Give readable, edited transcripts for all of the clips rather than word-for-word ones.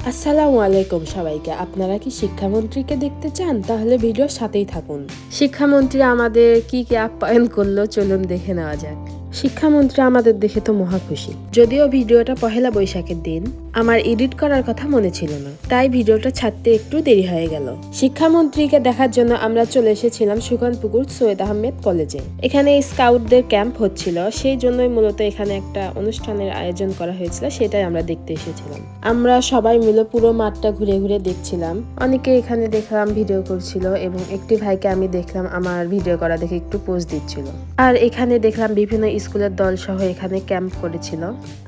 আসসালামু আলাইকুম সবাইকে। আপনারা কি শিক্ষামন্ত্রীকে দেখতে চান? তাহলে ভিডিওর সাথেই থাকুন। শিক্ষামন্ত্রী আমাদের কি আপ্যায়ন করলো চলুন দেখে নেওয়া যাক। শিক্ষামন্ত্রী আমাদের দেখে তো মহা খুশি। যদিও ভিডিওটা পহেলা বৈশাখের দিন, আমার এডিট করার কথা মনে ছিল না, তাই ভিডিওটা ছাড়তে একটু দেরি হয়ে গেল। শিক্ষামন্ত্রীকে দেখার জন্য আমরা চলে এসেছিলাম সুখানপুকুর সৈয়দ আহমেদ কলেজে। এখানে স্কাউটদের ক্যাম্প হচ্ছিল, সেই জন্যই মূলত এখানে একটা অনুষ্ঠানের আয়োজন করা হয়েছিল, সেটাই আমরা দেখতে এসেছিলাম। আমরা সবাই মিলে পুরো মাঠটা ঘুরে ঘুরে দেখছিলাম। অনেকে এখানে দেখলাম ভিডিও করছিল এবং একটি ভাইকে আমি দেখলাম আমার ভিডিও করা দেখে একটু পোজ দিচ্ছিল। আর এখানে দেখলাম বিভিন্ন স্কুলের দল সহ এখানে ক্যাম্প করেছিল।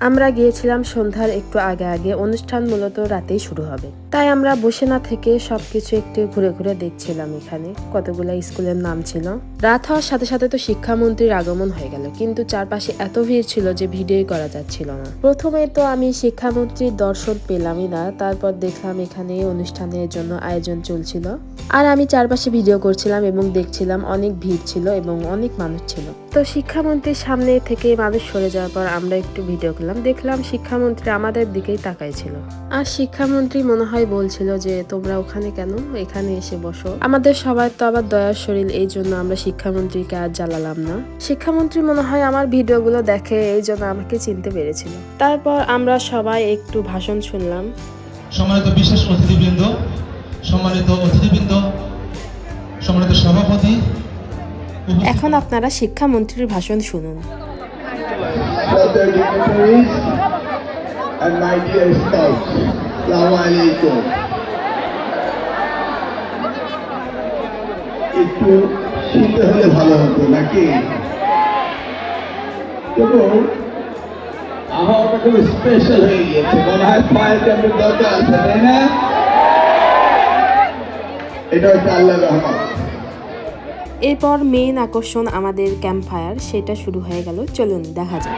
আমরা গিয়েছিলাম সন্ধ্যার একটু আগে আগে, অনুষ্ঠান মূলত রাতেই শুরু হবে, তাই আমরা বসে না থেকে সবকিছু একটু ঘুরে ঘুরে দেখছিলাম। এখানে কতগুলো স্কুলের নাম ছিল। রাত হওয়ার সাথে সাথে তো শিক্ষামন্ত্রীর আগমন হয়ে গেল, কিন্তু চারপাশে এত ভিড় ছিল যে ভিডিওই করা যাচ্ছিল না। প্রথমে তো আমি শিক্ষামন্ত্রীর দর্শন পেলামই না, তারপর দেখলাম এখানে অনুষ্ঠানের জন্য আয়োজন চলছিল আর আমি চারপাশে ভিডিও করছিলাম এবং দেখছিলাম অনেক ভিড় ছিল এবং অনেক মানুষ ছিল। তো শিক্ষামন্ত্রীর সামনে থেকে মানুষ সরে যাওয়ার পর আমরা একটু ভিডিও করলাম। দেখলাম শিক্ষামন্ত্রী আমাদের দিকেই তাকাইছিল আর শিক্ষামন্ত্রী মনে হয় বলছিল যে তোমরা ওখানে কেন, এখানে এসে বসো। আমাদের সবাই তো আবার দয়ার শরীর, এই জন্য আমরা শিক্ষামন্ত্রীকে আর জ্বালালাম না। শিক্ষামন্ত্রী মনে হয় আমার ভিডিওগুলো দেখে এই জন্য আমাকে চিনতে পেরেছিল। তারপর আমরা সবাই একটু ভাষণ শুনলাম। সম্মানিত বিশেষ অতিথিবৃন্দ, সম্মানিত সভাপতি, এখন আপনারা শিক্ষামন্ত্রীর ভাষণ শুনুন। একটু শীত হলে ভালো হতো নাকি? আবহাওয়াটা খুব স্পেশাল হয়ে গিয়েছে, মনে হয় ফায়ার ক্যাম্পের দরকার আছে, তাই না? এটা হচ্ছে আল্লাহর রহমত। এরপর মেইন আকর্ষণ আমাদের ক্যাম্প ফায়ার, সেটা শুরু হয়ে গেল। চলুন দেখা যাক।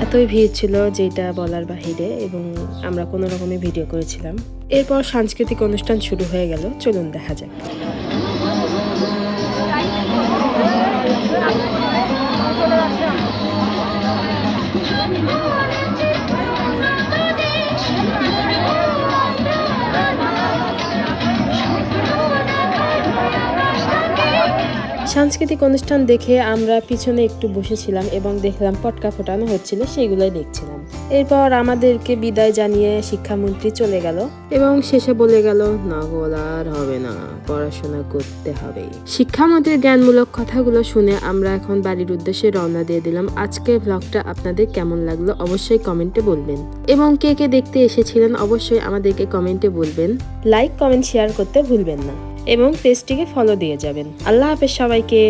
এতই ভিড় ছিল যেটা বলার বাহিরে, এবং আমরা কোনো রকমের ভিডিও করেছিলাম। এরপর সাংস্কৃতিক অনুষ্ঠান শুরু হয়ে গেল। চলুন দেখা যাক। সাংস্কৃতিক অনুষ্ঠান দেখে আমরা পিছনে একটু বসেছিলাম এবং দেখলাম পটকা ফোটানো হচ্ছিল, সেগুলোই দেখছিলাম। এরপর আমাদেরকে বিদায় জানিয়ে শিক্ষামন্ত্রী চলে গেল এবং শেষে বলে গেল, না আর হবে না, পড়াশোনা করতে হবে। শিক্ষামন্ত্রীর জ্ঞানমূলক কথাগুলো শুনে আমরা এখন বাড়ির উদ্দেশ্যে রওনা দিয়ে দিলাম। আজকের ব্লগটা আপনাদের কেমন লাগলো অবশ্যই কমেন্টে বলবেন, এবং কে কে দেখতে এসেছিলেন অবশ্যই আমাদেরকে কমেন্টে বলবেন। লাইক, কমেন্ট, শেয়ার করতে ভুলবেন না এবং পেজটিকে ফলো দিয়ে যাবেন। আল্লাহ হাফেজ সবাইকে।